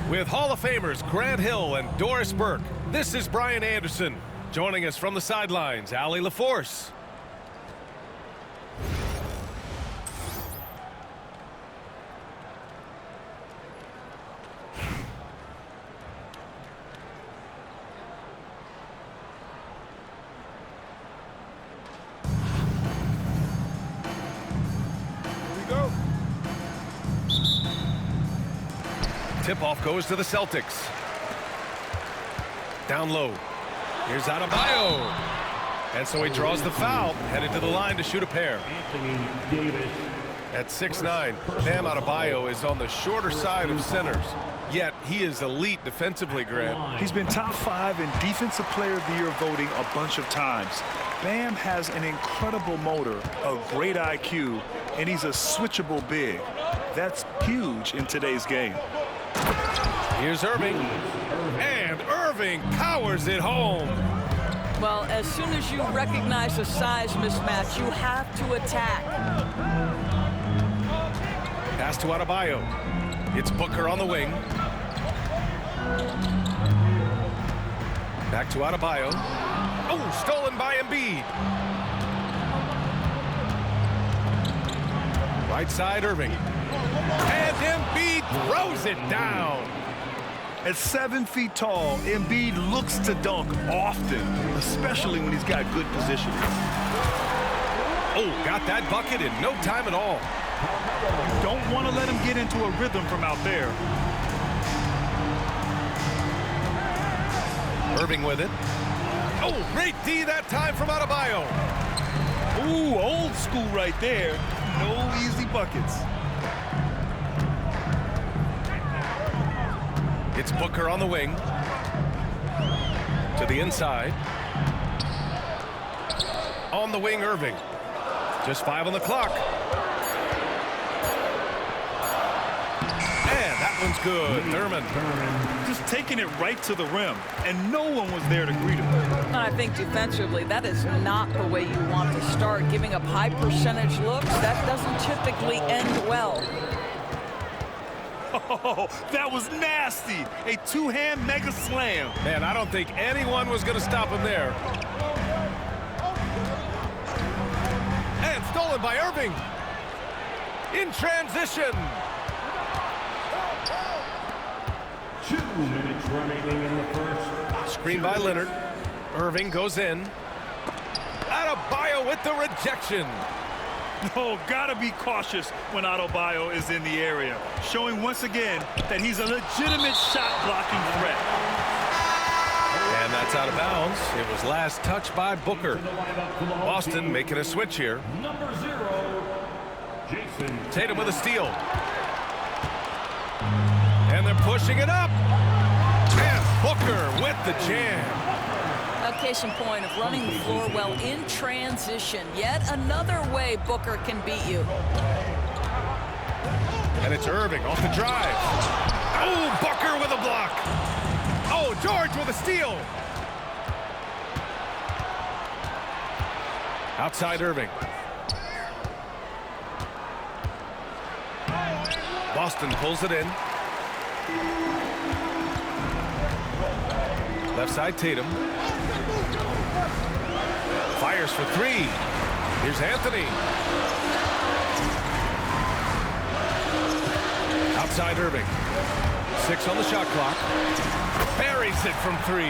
With Hall of Famers Grant Hill and Doris Burke, this is Brian Anderson. Joining us from the sidelines, Allie LaForce. Tip-off goes to the Celtics. Down low. Here's Adebayo. And so he draws the foul, headed to the line to shoot a pair. Anthony Davis. At 6'9", Bam Adebayo is on the shorter side of centers. Yet he is elite defensively, Grant. He's been top 5 in Defensive Player of the Year voting a bunch of times. Bam has an incredible motor, a great IQ, and he's a switchable big. That's huge in today's game. Here's Irving, and Irving powers it home. Well, as soon as you recognize a size mismatch, you have to attack. Pass to Adebayo. It's Booker on the wing. Back to Adebayo. Oh, stolen by Embiid. Right side, Irving. And Embiid throws it down. At 7 feet tall, Embiid looks to dunk often, especially when he's got good positioning. Oh, got that bucket in no time at all. You don't want to let him get into a rhythm from out there. Irving with it. Oh, great D that time from Adebayo. Ooh, old school right there. No easy buckets. It's Booker on the wing. To the inside. On the wing, Irving. Just 5 on the clock. And that one's good. Thurman. Just taking it right to the rim, and no one was there to greet him. I think defensively, that is not the way you want to start. Giving up high percentage looks, that doesn't typically end well. Oh, that was nasty. A two-hand mega slam. Man, I don't think anyone was going to stop him there. And stolen by Irving. In transition. 2 minutes remaining in the first. Screen by Leonard. Irving goes in. Adebayo with the rejection. Oh, gotta be cautious when Adebayo is in the area, showing once again that he's a legitimate shot-blocking threat. And that's out of bounds. It was last touched by Booker. Boston making a switch here. Number 0, Jason Tatum with a steal. And they're pushing it up. And Booker with the jam. Case in point of running the floor well in transition. Yet another way Booker can beat you. And it's Irving off the drive. Oh, Booker with a block. Oh, George with a steal. Outside Irving. Boston pulls it in. Left side Tatum. Fires for 3. Here's Anthony. Outside Irving. 6 on the shot clock. Buries it from 3.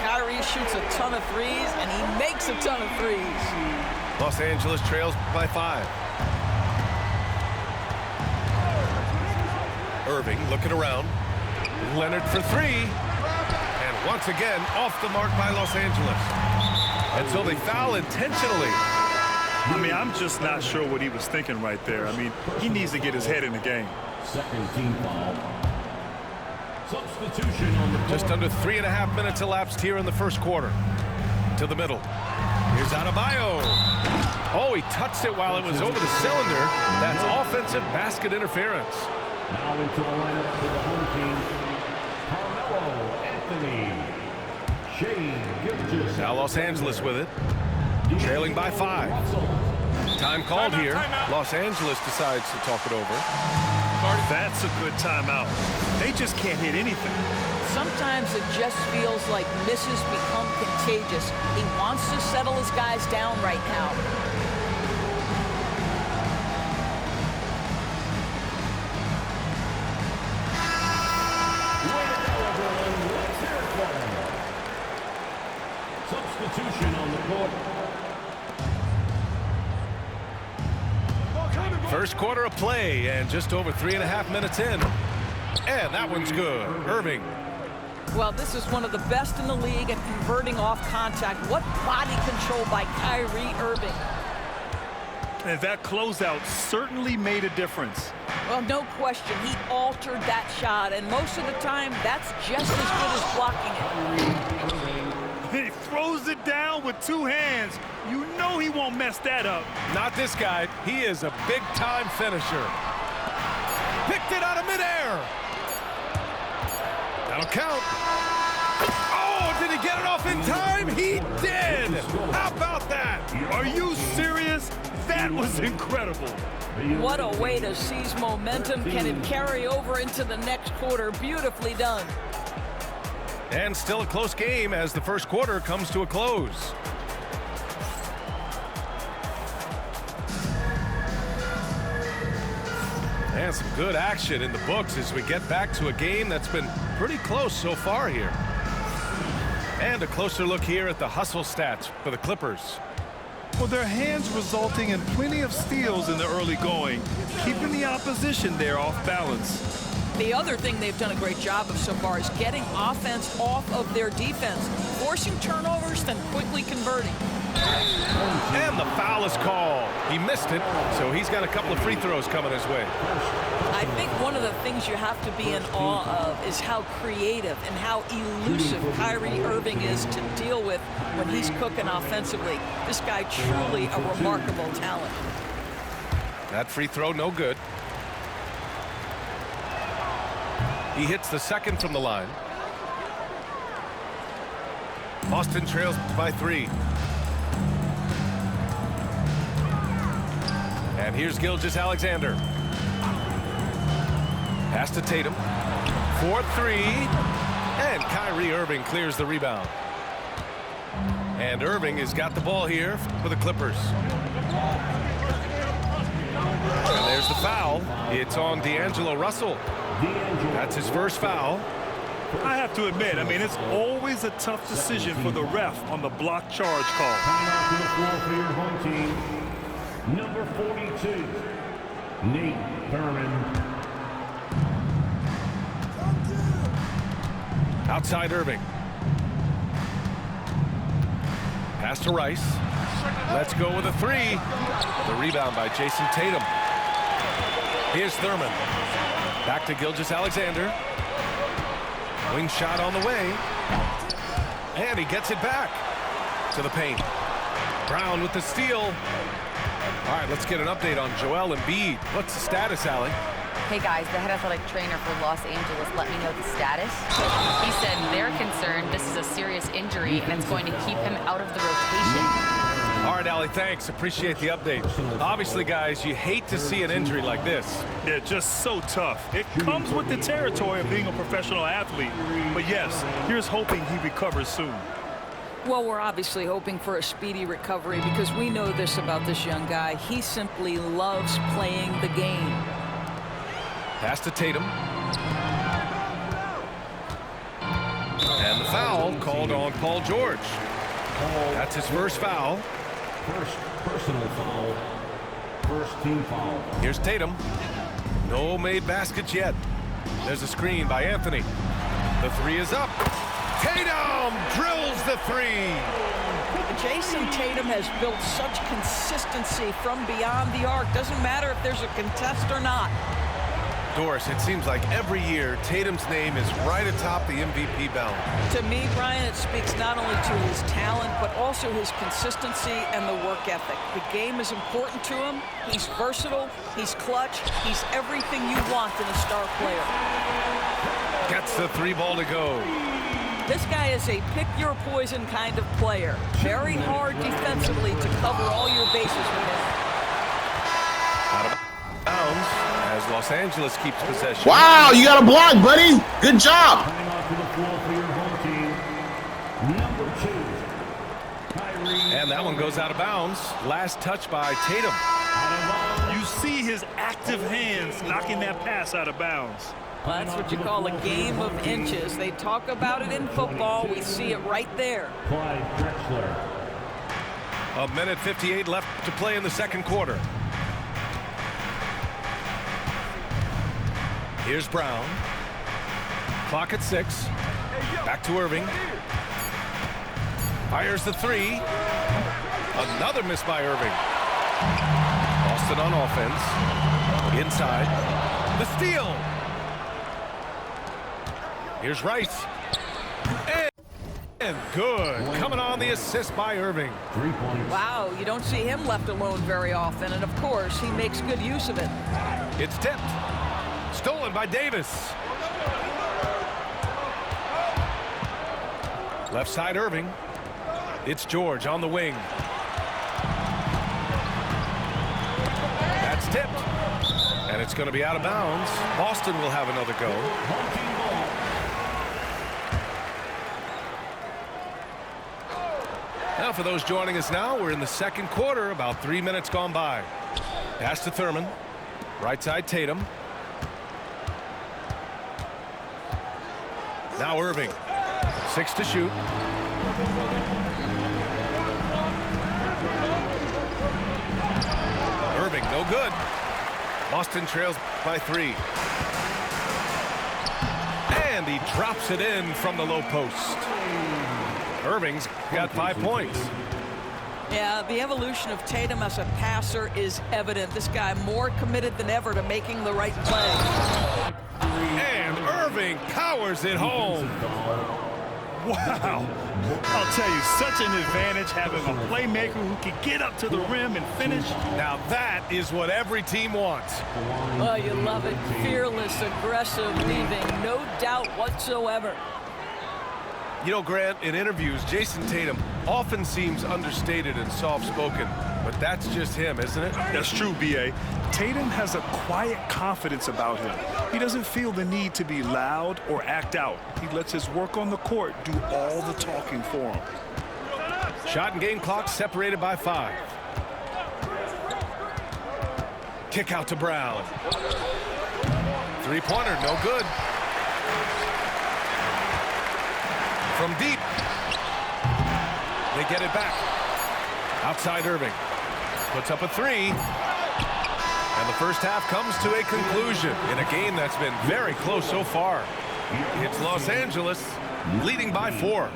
Kyrie shoots a ton of threes, and he makes a ton of threes. Los Angeles trails by 5. Irving looking around. Leonard for 3. And once again, off the mark by Los Angeles. And so they foul intentionally. I mean, I'm just not sure what he was thinking right there. I mean, he needs to get his head in the game. Second team foul. Substitution on the Just under 3.5 minutes elapsed here in the first quarter. To the middle. Here's Adebayo. Oh, he touched it while it was over the cylinder. That's offensive basket interference. Now into the lineup for the home team, Carmelo Anthony. Shane Gilgeous. Now Los Angeles with it. Trailing by 5. Time called here. Los Angeles decides to talk it over. started. That's a good timeout. They just can't hit anything. Sometimes it just feels like misses become contagious. He wants to settle his guys down right now. Substitution on the court. First quarter of play and just over 3.5 minutes in. And that one's good. Irving. Well, this is one of the best in the league at converting off contact. What body control by Kyrie Irving. And that closeout certainly made a difference. Well, no question. He altered that shot, and most of the time, that's just as good as blocking it. He throws it down with two hands. You know he won't mess that up. Not this guy. He is a big-time finisher. Picked it out of midair. That'll count. Oh, did he get it off in time? He did. How about that? Are you serious? That was incredible. What a way to seize momentum. Can it carry over into the next quarter? Beautifully done. And still a close game as the first quarter comes to a close. And some good action in the books as we get back to a game that's been pretty close so far here. And a closer look here at the hustle stats for the Clippers. Well, their hands resulting in plenty of steals in the early going, keeping the opposition there off balance. The other thing they've done a great job of so far is getting offense off of their defense, forcing turnovers, then quickly converting. And the foul is called. He missed it, so he's got a couple of free throws coming his way. I think one of the things you have to be in awe of is how creative and how elusive Kyrie Irving is to deal with when he's cooking offensively. This guy truly a remarkable talent. That free throw, no good. He hits the second from the line. Boston trails by 3. And here's Gilgeous-Alexander. Pass to Tatum. 4-3. And Kyrie Irving clears the rebound. And Irving has got the ball here for the Clippers. And there's the foul. It's on D'Angelo Russell. That's his first foul. I have to admit, it's always a tough decision for the ref on the block charge call. Timeout to the floor for your home team. Number 42, Nate Thurman. Outside Irving. Pass to Rice. Let's go with a 3. The rebound by Jason Tatum. Here's Thurman. Back to Gilgeous-Alexander. Wing shot on the way. And he gets it back to the paint. Brown with the steal. All right, let's get an update on Joel Embiid. What's the status, Allie? Hey guys, the head athletic trainer for Los Angeles let me know the status. He said they're concerned this is a serious injury and it's going to keep him out of the rotation. All right, Allie, thanks. Appreciate the update. Obviously, guys, you hate to see an injury like this. They're just so tough. It comes with the territory of being a professional athlete. But yes, here's hoping he recovers soon. Well, we're obviously hoping for a speedy recovery because we know this about this young guy. He simply loves playing the game. Pass to Tatum. And the foul called on Paul George. That's his first foul. First personal foul. First team foul. Here's Tatum. No made baskets yet. There's a screen by Anthony. The 3 is up. Tatum drills the 3. Jason Tatum has built such consistency from beyond the arc. Doesn't matter if there's a contest or not. Doris, it seems like every year Tatum's name is right atop the MVP ballot. To me, Brian, it speaks not only to his talent, but also his consistency and the work ethic. The game is important to him. He's versatile. He's clutch. He's everything you want in a star player. Gets the 3 ball to go. This guy is a pick-your-poison kind of player. Very hard defensively to cover all your bases with him. Out of bounds as as Los Angeles keeps possession. Wow, you got a block, buddy. Good job. Coming off to the floor for your home team, number 2, Kyrie. And that one goes out of bounds. Last touch by Tatum. You see his active hands knocking that pass out of bounds. Well, that's what you call a game of inches. They talk about it in football. We see it right there. Clyde Drexler. A minute 58 left to play in the second quarter. Here's Brown. Clock at 6. Back to Irving. Fires the 3. Another miss by Irving. Boston on offense. Inside. The steal. Here's Rice. And good. Coming on the assist by Irving. 3 points. Wow, you don't see him left alone very often, and of course, he makes good use of it. It's tipped. Stolen by Davis. Left side Irving. It's George on the wing. That's tipped. And it's going to be out of bounds. Boston will have another go. Home team ball. Now for those joining us now, we're in the second quarter, about 3 minutes gone by. Pass to Thurman. Right side Tatum. Now Irving. 6 to shoot. Irving, no good. Boston trails by 3. And he drops it in from the low post. Irving's got 5 points. Yeah, the evolution of Tatum as a passer is evident. This guy more committed than ever to making the right play. And Irving powers it home. Wow. I'll tell you, such an advantage having a playmaker who can get up to the rim and finish. Now that is what every team wants. Oh, you love it. Fearless, aggressive, leaving no doubt whatsoever. You know, Grant, in interviews, Jason Tatum often seems understated and soft-spoken, but that's just him, isn't it? That's true, B.A. Tatum has a quiet confidence about him. He doesn't feel the need to be loud or act out. He lets his work on the court do all the talking for him. Shot and game clock separated by 5. Kick out to Brown. Three-pointer, no good. From deep. They get it back. Outside Irving. Puts up a 3. And the first half comes to a conclusion in a game that's been very close so far. It's Los Angeles leading by 4.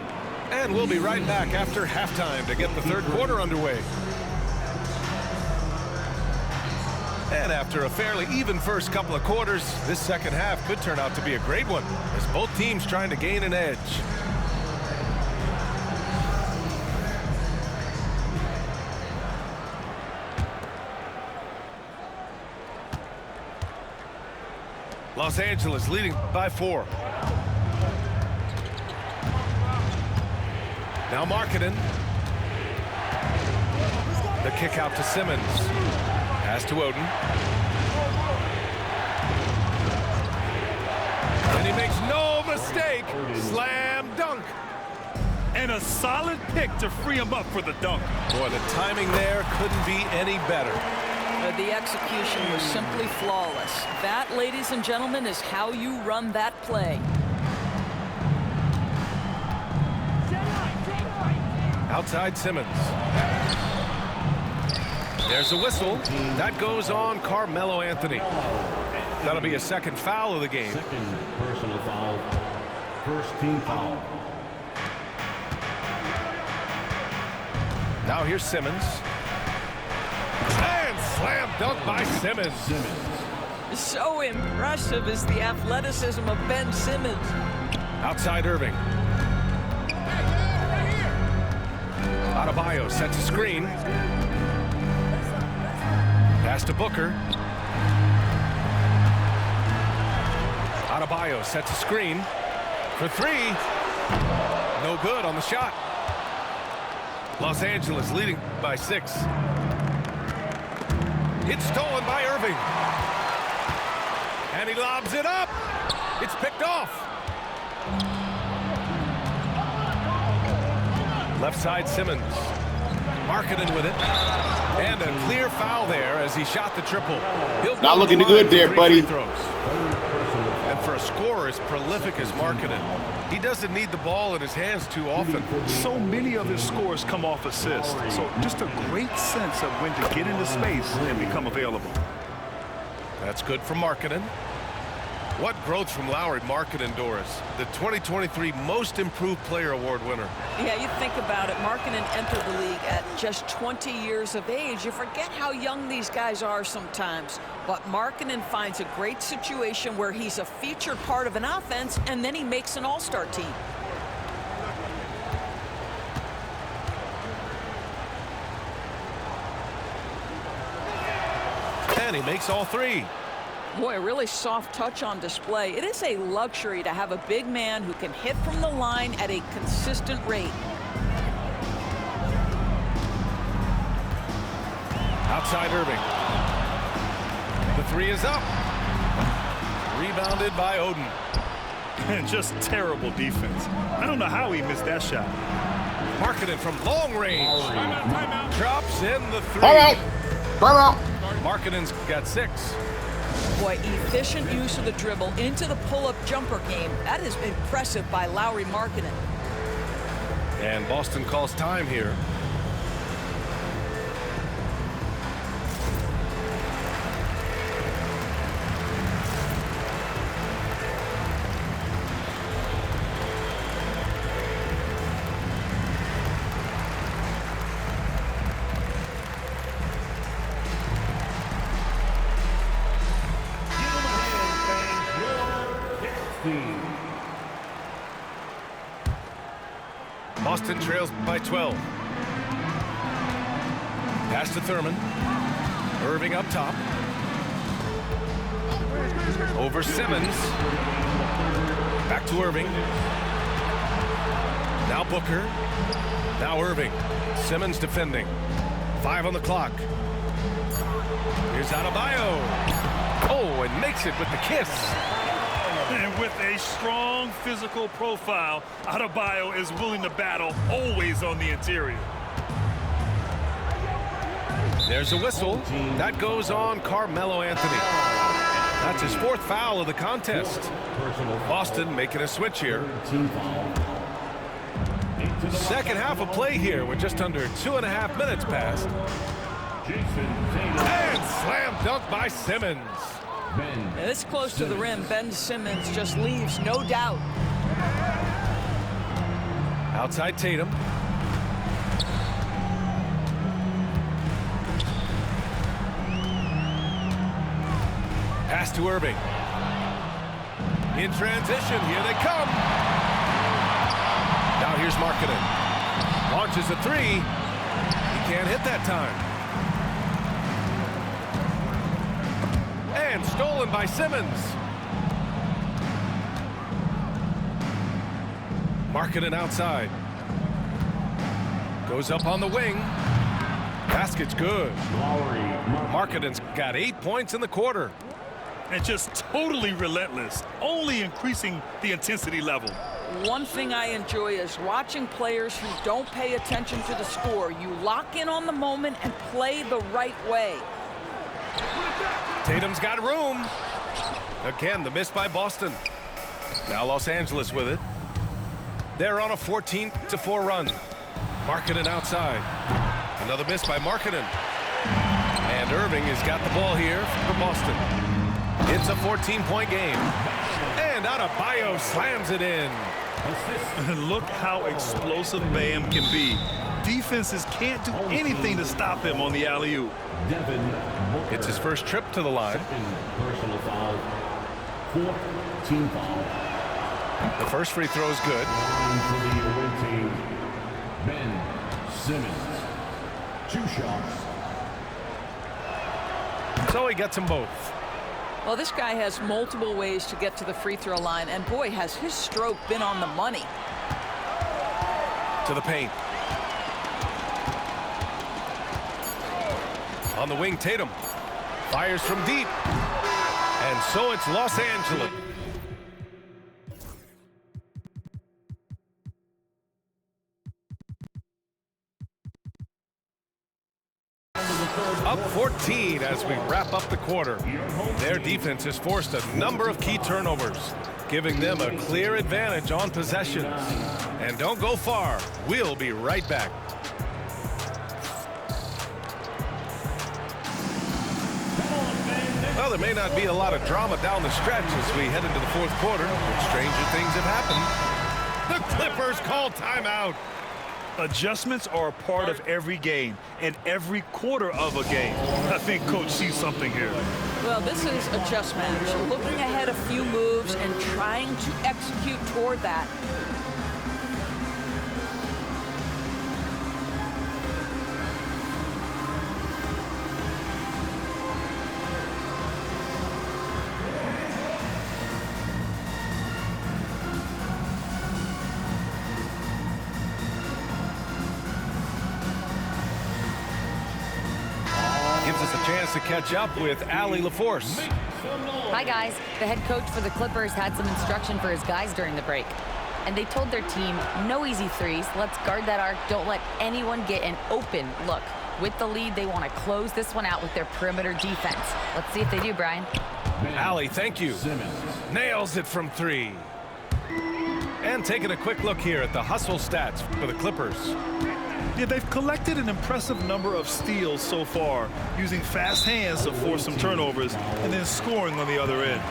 And we'll be right back after halftime to get the third quarter underway. And after a fairly even first couple of quarters, this second half could turn out to be a great one as both teams trying to gain an edge. Los Angeles leading by 4. Now Markkanen. The kick out to Simmons. Pass to Oden. And he makes no mistake. Slam dunk. And a solid pick to free him up for the dunk. Boy, the timing there couldn't be any better. The execution was simply flawless. That, ladies and gentlemen, is how you run that play. Outside Simmons. There's a whistle. That goes on Carmelo Anthony. That'll be a second foul of the game. Second personal foul. First team foul. Now here's Simmons. And slam dunk by Simmons. So impressive is the athleticism of Ben Simmons. Outside Irving. Adebayo sets a screen. Pass to Booker. Adebayo sets a screen for 3. No good on the shot. Los Angeles leading by 6. It's stolen by Irving. And he lobs it up. It's picked off. Left side Simmons. Markkanen with it. And a clear foul there as he shot the triple. Not looking too good there, buddy. And for a scorer as prolific as Markkanen, he doesn't need the ball in his hands too often. So many of his scores come off assists. So just a great sense of when to get into space and become available. That's good for Markkanen. What growth from Lauri Markkanen, Doris, the 2023 Most Improved Player Award winner. Yeah, you think about it. Markkanen entered the league at just 20 years of age. You forget how young these guys are sometimes. But Markkanen finds a great situation where he's a featured part of an offense, and then he makes an all-star team. And he makes all three. Boy, a really soft touch on display. It is a luxury to have a big man who can hit from the line at a consistent rate. Outside Irving. The three is up. Rebounded by Oden. And just terrible defense. I don't know how he missed that shot. Markkanen from long range. Timeout. Drops in the three. Time out. Markkanen's got 6. Boy, efficient use of the dribble into the pull-up jumper game. That is impressive by Lauri Markkanen. And Boston calls time here. Boston trails by 12. Pass to Thurman. Irving up top. Over Simmons. Back to Irving. Now Booker. Now Irving. Simmons defending. 5 on the clock. Here's Adebayo. Oh, and makes it with the kiss. And with a strong physical profile, Adebayo is willing to battle, always on the interior. There's a whistle. That goes on Carmelo Anthony. That's his 4th foul of the contest. Boston making a switch here. Second half of play here with just under 2.5 minutes passed. And slam dunk by Simmons. This close to the rim, Ben Simmons just leaves, no doubt. Outside Tatum. Pass to Irving. In transition, here they come. Now here's Markkanen. Launches a 3. He can't hit that time. And stolen by Simmons. Markkanen outside. Goes up on the wing. Basket's good. Markkanen's got 8 points in the quarter. And just totally relentless, only increasing the intensity level. One thing I enjoy is watching players who don't pay attention to the score. You lock in on the moment and play the right way. Tatum's got room. Again, the miss by Boston. Now Los Angeles with it. They're on a 14-4 run. Markkanen outside. Another miss by Markkanen. And Irving has got the ball here for Boston. It's a 14-point game. And Adebayo slams it in. And look how explosive Bam can be. Defenses can't do anything to stop him on the alley-oop. It's his first trip to the line. Personal foul. 4th team foul. The first free throw is good. For the away team, Ben Simmons. 2 shots. So he gets them both. Well, this guy has multiple ways to get to the free throw line, and boy, has his stroke been on the money. To the paint. On the wing, Tatum fires from deep. And so it's Los Angeles. Up 14 as we wrap up the quarter. Their defense has forced a number of key turnovers, giving them a clear advantage on possessions. And don't go far. We'll be right back. Well, there may not be a lot of drama down the stretch as we head into the fourth quarter, but stranger things have happened. The Clippers call timeout. Adjustments are a part of every game and every quarter of a game. I think Coach sees something here. Well, this is a chess match. Looking ahead a few moves and trying to execute toward that. Gives us a chance to catch up with Allie LaForce. Hi, guys. The head coach for the Clippers had some instruction for his guys during the break. And they told their team, no easy threes. Let's guard that arc. Don't let anyone get an open look. With the lead, they want to close this one out with their perimeter defense. Let's see if they do, Brian. Allie, thank you. Nails it from three. And taking a quick look here at the hustle stats for the Clippers. Yeah, they've collected an impressive number of steals so far, using fast hands to force some turnovers and then scoring on the other end.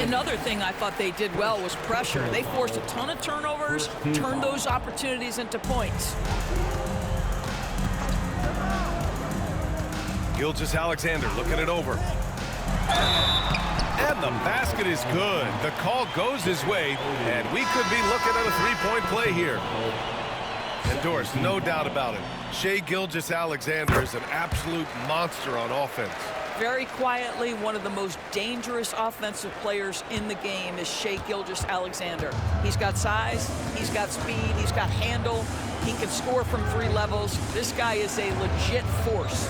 Another thing I thought they did well was pressure. They forced a ton of turnovers, turned those opportunities into points. Gilgeous-Alexander looking it over. And the basket is good. The call goes his way, and we could be looking at a three-point play here. And Doris, no doubt about it, Shai Gilgeous-Alexander is an absolute monster on offense. Very quietly, one of the most dangerous offensive players in the game is Shai Gilgeous-Alexander. He's got size, he's got speed, he's got handle, he can score from three levels. This guy is a legit force.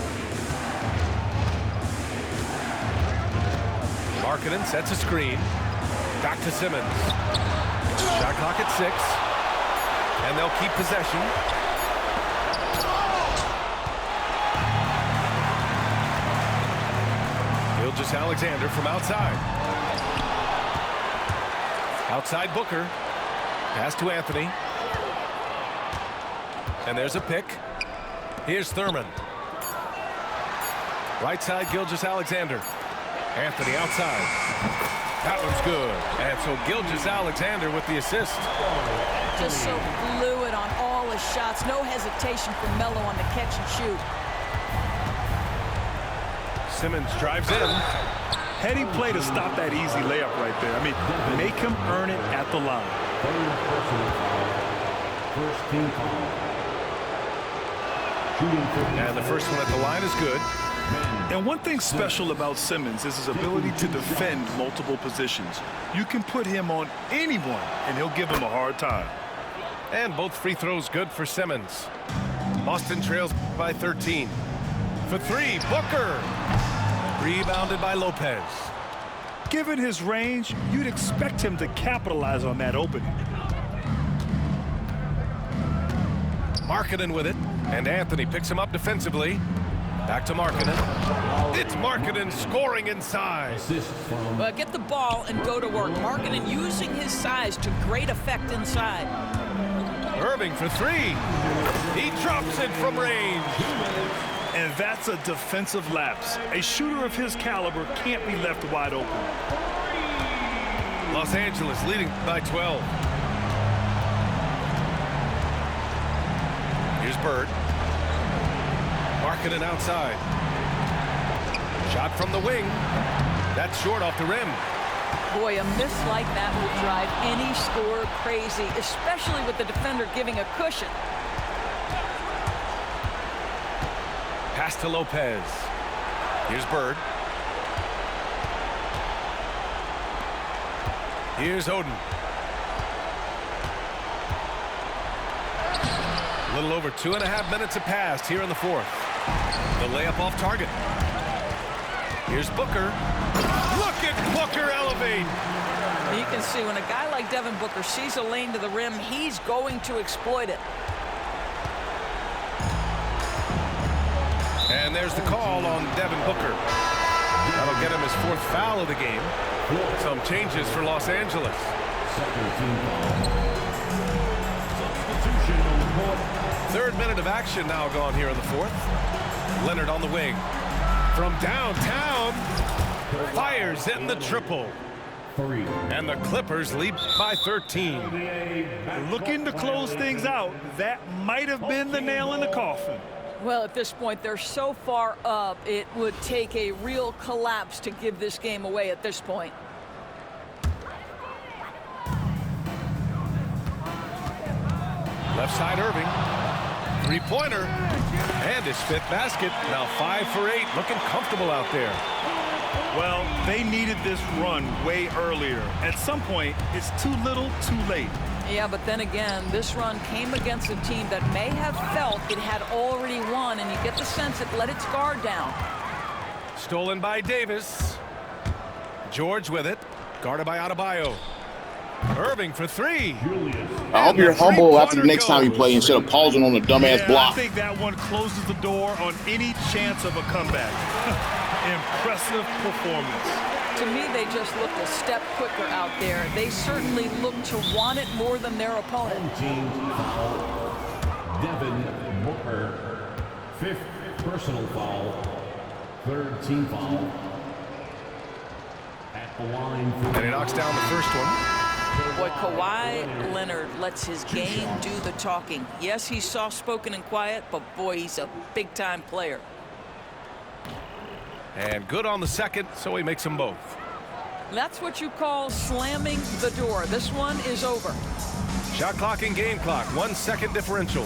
Markkanen sets a screen. Back to Simmons. Shot clock at 6. And they'll keep possession. Gilgeous-Alexander from outside. Outside Booker. Pass to Anthony. And there's a pick. Here's Thurman. Right side Gilgeous-Alexander. Anthony outside. That one's good. And so Gilgeous-Alexander with the assist. Just so fluid on all his shots. No hesitation for Melo on the catch and shoot. Simmons drives in. Heady play to stop that easy layup right there. I mean, make him earn it at the line. First team foul. Shooting for And the first one at the line is good. And one thing special about Simmons is his ability to defend multiple positions. You can put him on anyone, and he'll give him a hard time. And both free throws good for Simmons. Boston trails by 13. For three, Booker. Rebounded by Lopez. Given his range, you'd expect him to capitalize on that opening. Markkanen with it. And Anthony picks him up defensively. Back to Markkanen. It's Markkanen scoring inside. assist from Well, get the ball and go to work. Markkanen using his size to great effect inside. Irving for three. He drops it from range. And that's a defensive lapse. A shooter of his caliber can't be left wide open. Los Angeles leading by 12. Here's Bird. Markkanen outside. Shot from the wing. That's short off the rim. Boy, a miss like that will drive any scorer crazy, especially with the defender giving a cushion. Pass to Lopez. Here's Bird. Here's Oden. A little over 2.5 minutes have passed here in the fourth. The layup off target. Here's Booker. Look Look at Booker elevate. You can see when a guy like Devin Booker sees a lane to the rim, he's going to exploit it. And there's the call on Devin Booker. That'll get him his 4th foul of the game. Some changes for Los Angeles. Second team foul. Substitution on the court. 3rd minute of action now gone here in the 4th. Leonard on the wing. From downtown, fires in the triple. 3. And the Clippers lead by 13. Looking to close things out. That might have been the nail in the coffin. Well, at this point, they're so far up, it would take a real collapse to give this game away at this point. Left side Irving. 3-pointer. And his 5th basket. Now 5 for 8. Looking comfortable out there. Well, they needed this run way earlier. At some point, it's too little, too late. Yeah, but then again, this run came against a team that may have felt it had already won, and you get the sense it let its guard down. Stolen by Davis. George with it. Guarded by Adebayo. Irving for 3. I hope you're humble after the next time you play instead of pausing on the dumbass block. I think that one closes the door on any chance of a comeback. Impressive performance. To me, they just looked a step quicker out there. They certainly looked to want it more than their opponent. Team foul. Devin Booker. 5th personal foul. 3rd team foul. At the line. And he knocks down the first one. Boy, Kawhi Leonard lets his game do the talking. Yes, he's soft-spoken and quiet, but boy, he's a big-time player. And good on the second, so he makes them both. That's what you call slamming the door. This one is over. Shot clock and game clock, 1 second differential.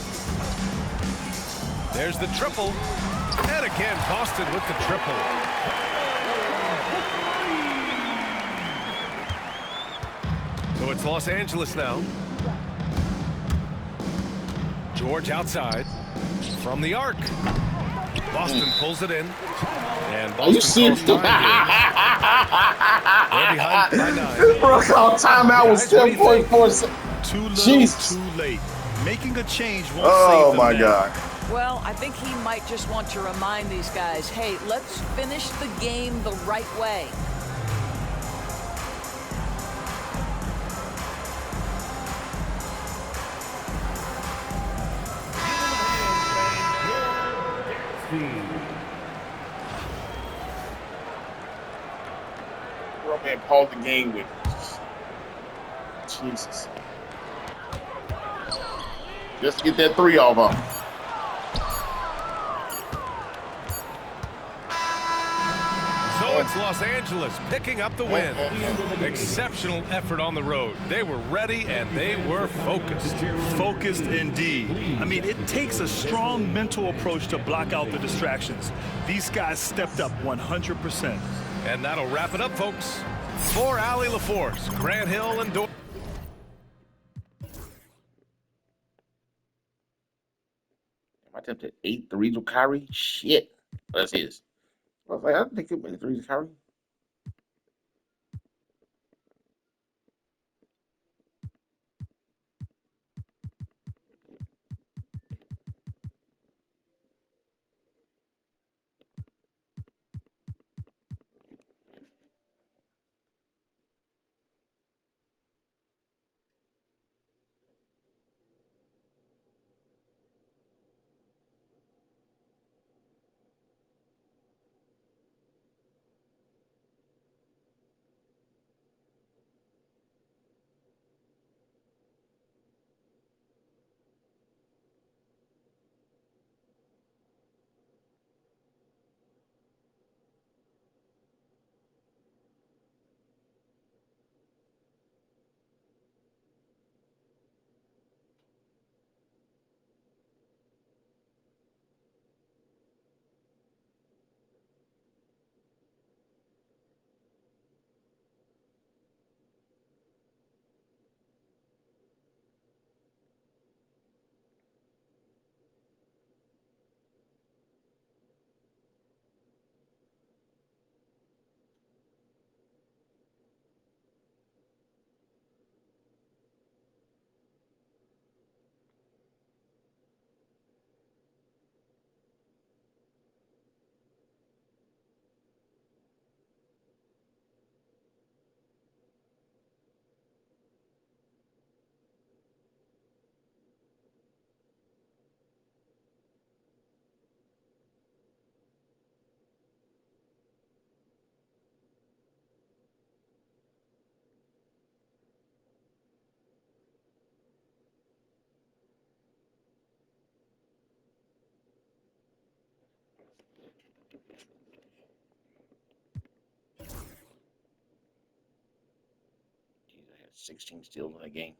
There's the triple. And again, Boston with the triple. So it's Los Angeles now. George outside. From the arc. Boston pulls it in. And Boston Are you serious? They're behind by 9. Bro, timeout was 10.4. Too little, Jesus. too late. Making a change won't Oh save them my now. God. Well, I think he might just want to remind these guys, hey, let's finish the game the right way. Bro, man, pause the game with Jesus. Just get that 3 off of him. So it's Los Angeles picking up the win. Exceptional effort on the road. They were ready and they were focused. Focused indeed. I mean, it takes a strong mental approach to block out the distractions. These guys stepped up 100%. And that'll wrap it up, folks. For Allie LaForce, Grant Hill, and Dor. I attempted 8 threes with Kyrie. Shit. Let's see this. I was like, I don't think it made 3s with Kyrie. 16 steals in that game.